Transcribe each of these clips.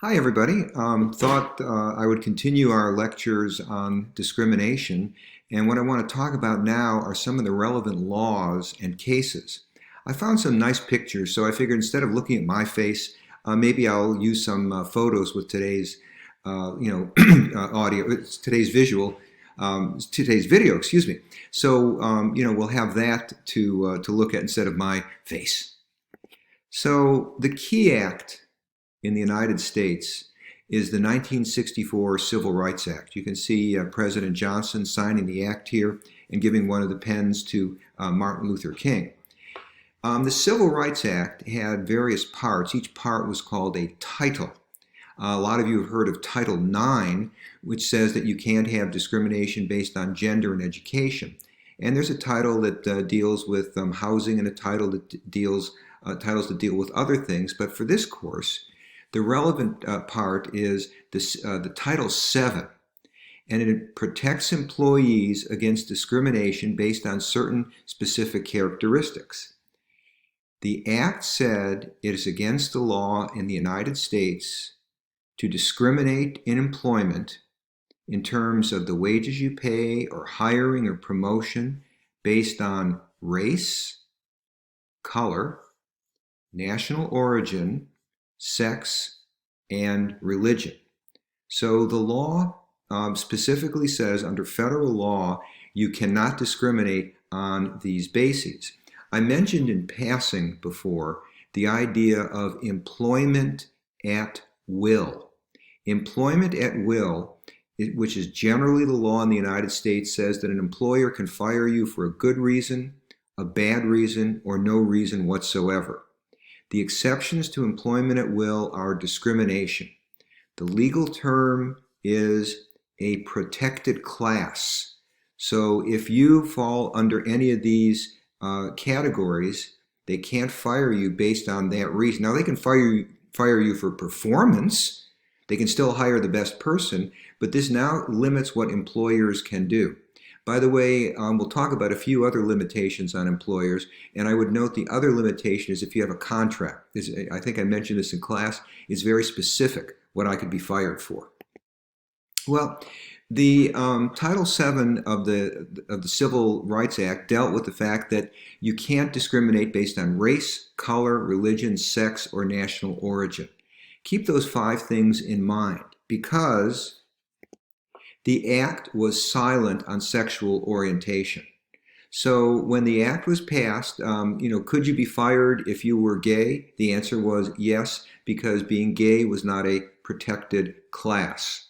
Hi, everybody. Thought I would continue our lectures on discrimination, and what I want to talk about now are some of the relevant laws and cases. I found some nice pictures, so I figured instead of looking at my face, maybe I'll use some photos with today's, audio, today's visual, today's video, excuse me. So, we'll have that to look at instead of my face. So, the key act in the United States is the 1964 Civil Rights Act. You can see President Johnson signing the act here and giving one of the pens to Martin Luther King. The Civil Rights Act had various parts. Each part was called a title. A lot of you have heard of Title IX, which says that you can't have discrimination based on gender and education. And there's a title that deals with housing and a title that titles that deal with other things. But for this course, the relevant part is the Title VII, and it protects employees against discrimination based on certain specific characteristics. The Act said it is against the law in the United States to discriminate in employment in terms of the wages you pay or hiring or promotion based on race, color, national origin, sex, and religion. So the law specifically says under federal law you cannot discriminate on these bases. I mentioned in passing before the idea of employment at will. Employment at will, which is generally the law in the United States, says that an employer can fire you for a good reason, a bad reason, or no reason whatsoever. The exceptions to employment at will are discrimination. The legal term is a protected class. So if you fall under any of these categories, they can't fire you based on that reason. Now, they can fire you for performance. They can still hire the best person, but this now limits what employers can do. By the way, we'll talk about a few other limitations on employers, and I would note the other limitation is if you have a contract. I think I mentioned this in class. It's very specific what I could be fired for. Well, the Title VII of the Civil Rights Act dealt with the fact that you can't discriminate based on race, color, religion, sex, or national origin. Keep those 5 things in mind because the Act was silent on sexual orientation. So when the Act was passed, could you be fired if you were gay? The answer was yes, because being gay was not a protected class.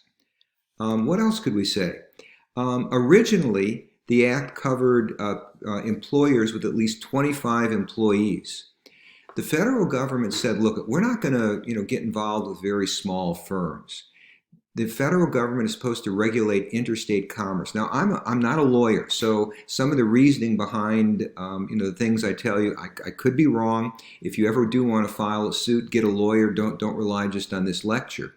What else could we say? Originally, the Act covered employers with at least 25 employees. The federal government said, look, we're not going to get involved with very small firms. The federal government is supposed to regulate interstate commerce. Now, I'm not a lawyer, so some of the reasoning behind the things I tell you, I could be wrong. If you ever do want to file a suit, get a lawyer. Don't rely just on this lecture.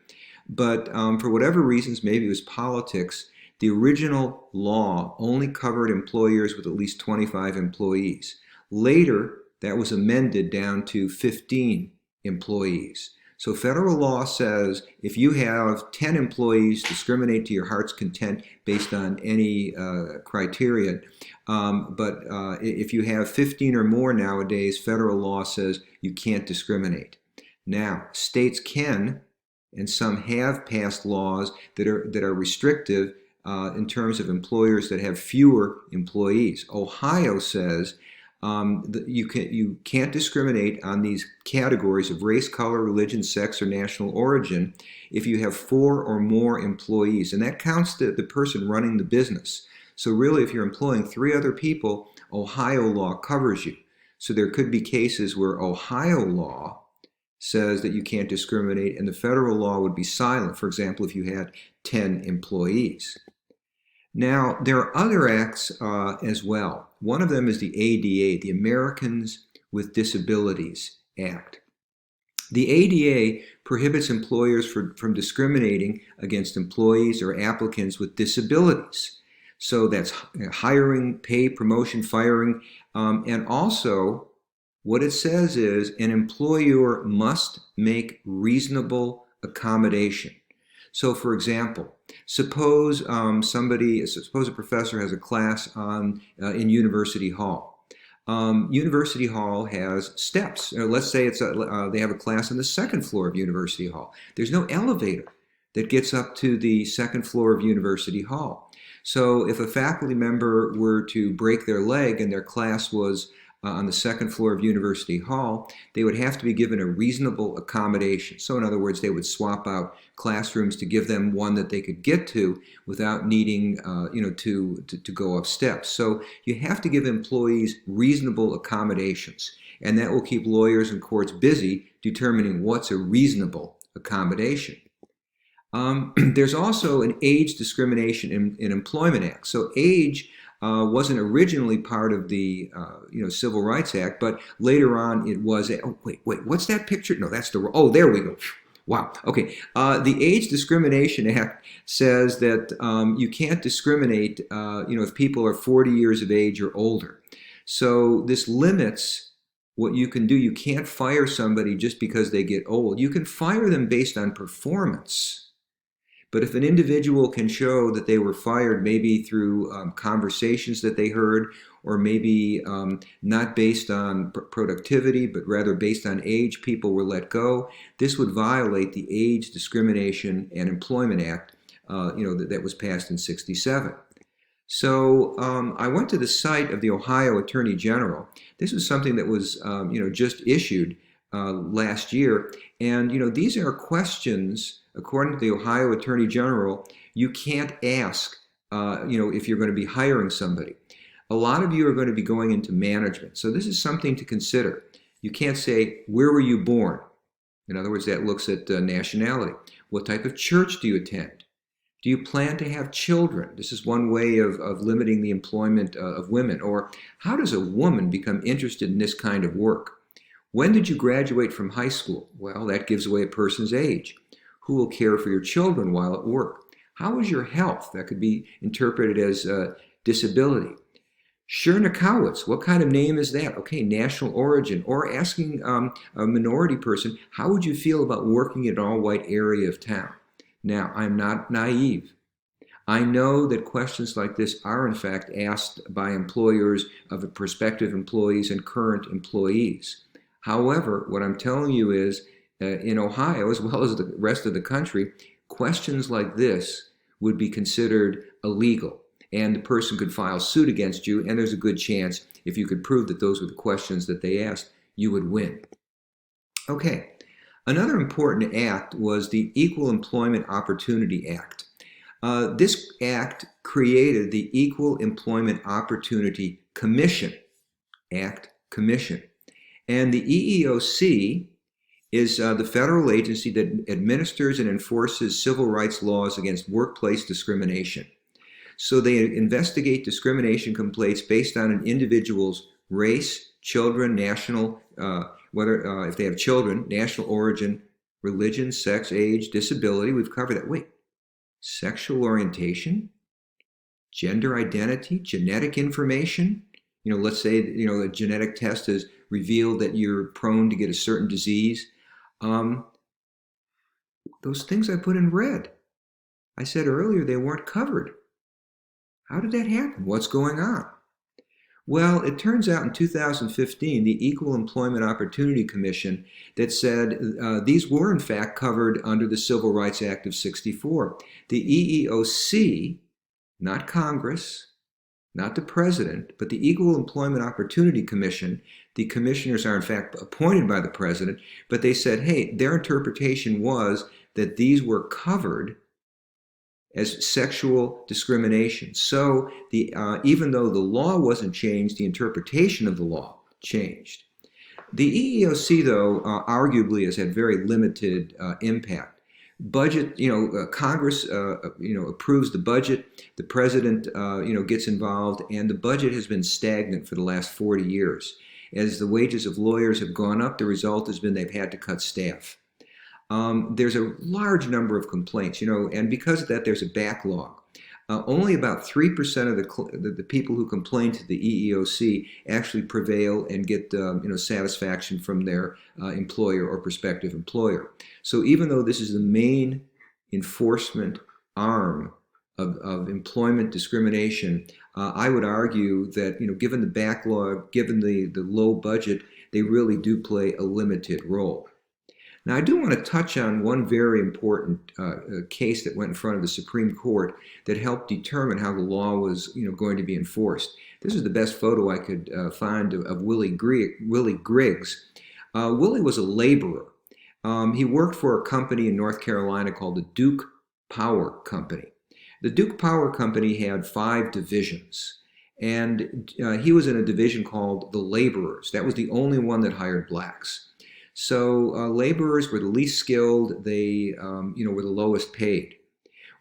But for whatever reasons, maybe it was politics, the original law only covered employers with at least 25 employees. Later, that was amended down to 15 employees. So federal law says if you have 10 employees, discriminate to your heart's content based on any criteria. But if you have 15 or more nowadays, federal law says you can't discriminate. Now, states can, and some have passed laws that are restrictive in terms of employers that have fewer employees. Ohio says you can't discriminate on these categories of race, color, religion, sex, or national origin if you have 4 or more employees. And that counts the person running the business. So really, if you're employing 3 other people, Ohio law covers you. So there could be cases where Ohio law says that you can't discriminate and the federal law would be silent. For example, if you had 10 employees. Now, there are other acts as well. One of them is the ADA, the Americans with Disabilities Act. The ADA prohibits employers from discriminating against employees or applicants with disabilities. So that's hiring, pay, promotion, firing, and also what it says is an employer must make reasonable accommodation. So, for example, suppose suppose a professor has a class in University Hall. University Hall has steps. Let's say they have a class on the second floor of University Hall. There's no elevator that gets up to the second floor of University Hall. So if a faculty member were to break their leg and their class was on the second floor of University Hall, they would have to be given a reasonable accommodation. So in other words, they would swap out classrooms to give them one that they could get to without needing to go up steps. So you have to give employees reasonable accommodations, and that will keep lawyers and courts busy determining what's a reasonable accommodation. There's also an Age Discrimination in Employment Act. So age wasn't originally part of the Civil Rights Act, but later on it was. Wait, what's that picture? No, that's there we go. Wow. Okay. The Age Discrimination Act says that you can't discriminate, if people are 40 years of age or older. So this limits what you can do. You can't fire somebody just because they get old. You can fire them based on performance. But if an individual can show that they were fired maybe through conversations that they heard, or maybe not based on productivity, but rather based on age, people were let go, this would violate the Age Discrimination and Employment Act, that was passed in '67. So I went to the site of the Ohio Attorney General. This was something that was, just issued last year, and these are questions. According to the Ohio Attorney General, you can't ask, if you're going to be hiring somebody. A lot of you are going to be going into management. So this is something to consider. You can't say, where were you born? In other words, that looks at nationality. What type of church do you attend? Do you plan to have children? This is one way of limiting the employment of women. Or how does a woman become interested in this kind of work? When did you graduate from high school? Well, that gives away a person's age. Who will care for your children while at work? How is your health? That could be interpreted as disability. Shernikowitz, what kind of name is that? Okay, national origin. Or asking a minority person, how would you feel about working in an all-white area of town? Now, I'm not naive. I know that questions like this are in fact asked by employers of prospective employees and current employees. However, what I'm telling you is, in Ohio, as well as the rest of the country, questions like this would be considered illegal, and the person could file suit against you, and there's a good chance, if you could prove that those were the questions that they asked, you would win. Okay, another important act was the Equal Employment Opportunity Act. This act created the Equal Employment Opportunity Commission, and the EEOC is the federal agency that administers and enforces civil rights laws against workplace discrimination. So they investigate discrimination complaints based on an individual's race, children, national, if they have children, national origin, religion, sex, age, disability. We've covered that. Wait, sexual orientation, gender identity, genetic information. Let's say, a genetic test has revealed that you're prone to get a certain disease. Those things I put in red. I said earlier they weren't covered. How did that happen? What's going on? Well, it turns out in 2015, the Equal Employment Opportunity Commission that said these were in fact covered under the Civil Rights Act of '64. The EEOC, not Congress, not the President, but the Equal Employment Opportunity Commission, the commissioners are in fact appointed by the President, but they said, hey, their interpretation was that these were covered as sexual discrimination. So even though the law wasn't changed, the interpretation of the law changed. The EEOC, though, arguably has had very limited impact. Budget, Congress, approves the budget. The president, gets involved, and the budget has been stagnant for the last 40 years. As the wages of lawyers have gone up, the result has been they've had to cut staff. There's a large number of complaints, and because of that, there's a backlog. Only about 3% of the people who complain to the EEOC actually prevail and get satisfaction from their employer or prospective employer. So even though this is the main enforcement arm of employment discrimination, I would argue that given the backlog, given the low budget, they really do play a limited role. Now, I do want to touch on one very important case that went in front of the Supreme Court that helped determine how the law was, going to be enforced. This is the best photo I could find of Willie Griggs. Willie was a laborer. He worked for a company in North Carolina called the Duke Power Company. The Duke Power Company had 5 divisions, and he was in a division called the laborers. That was the only one that hired blacks. So laborers were the least skilled. They, were the lowest paid.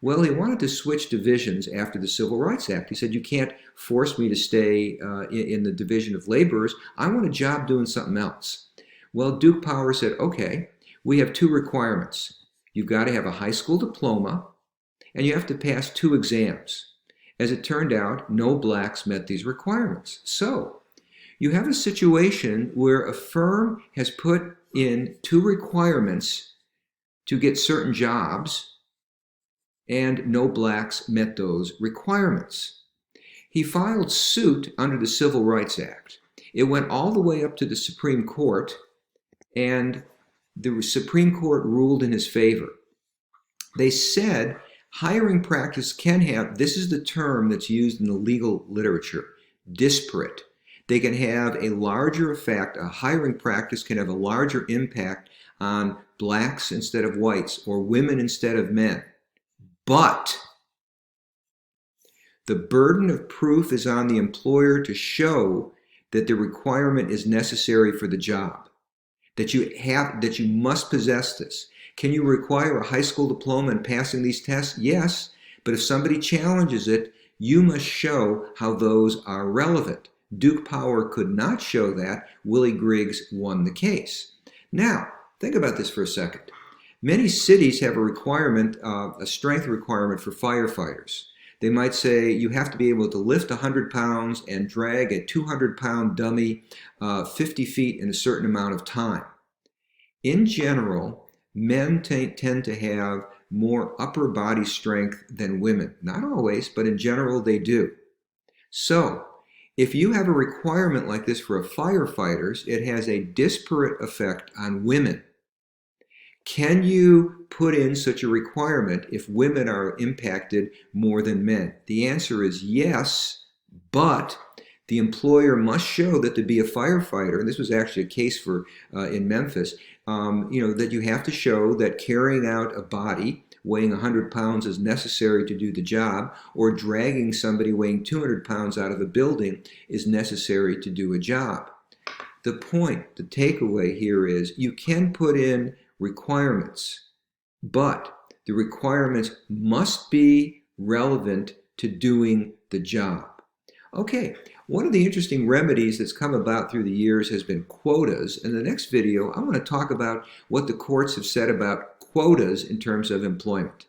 Well, he wanted to switch divisions after the Civil Rights Act. He said, "You can't force me to stay in the division of laborers. I want a job doing something else." Well, Duke Power said, "Okay, we have 2 requirements. You've got to have a high school diploma, and you have to pass 2 exams." As it turned out, no blacks met these requirements. So you have a situation where a firm has put in 2 requirements to get certain jobs, and no blacks met those requirements. He filed suit under the Civil Rights Act. It went all the way up to the Supreme Court, and the Supreme Court ruled in his favor. They said hiring practice can have, this is the term that's used in the legal literature, disparate. They can have a larger effect, a hiring practice can have a larger impact on blacks instead of whites or women instead of men. But the burden of proof is on the employer to show that the requirement is necessary for the job, that you must possess this. Can you require a high school diploma and passing these tests? Yes, but if somebody challenges it, you must show how those are relevant. Duke Power could not show that. Willie Griggs won the case. Now, think about this for a second. Many cities have a requirement, a strength requirement for firefighters. They might say you have to be able to lift 100 pounds and drag a 200-pound dummy 50 feet in a certain amount of time. In general, men tend to have more upper body strength than women. Not always, but in general they do. So, if you have a requirement like this for firefighters, it has a disparate effect on women. Can you put in such a requirement if women are impacted more than men? The answer is yes, but the employer must show that to be a firefighter, and this was actually a case for in Memphis, that you have to show that carrying out a body weighing 100 pounds is necessary to do the job, or dragging somebody weighing 200 pounds out of a building is necessary to do a job. The point, the takeaway here is you can put in requirements, but the requirements must be relevant to doing the job. Okay, one of the interesting remedies that's come about through the years has been quotas. In the next video, I want to talk about what the courts have said about quotas in terms of employment.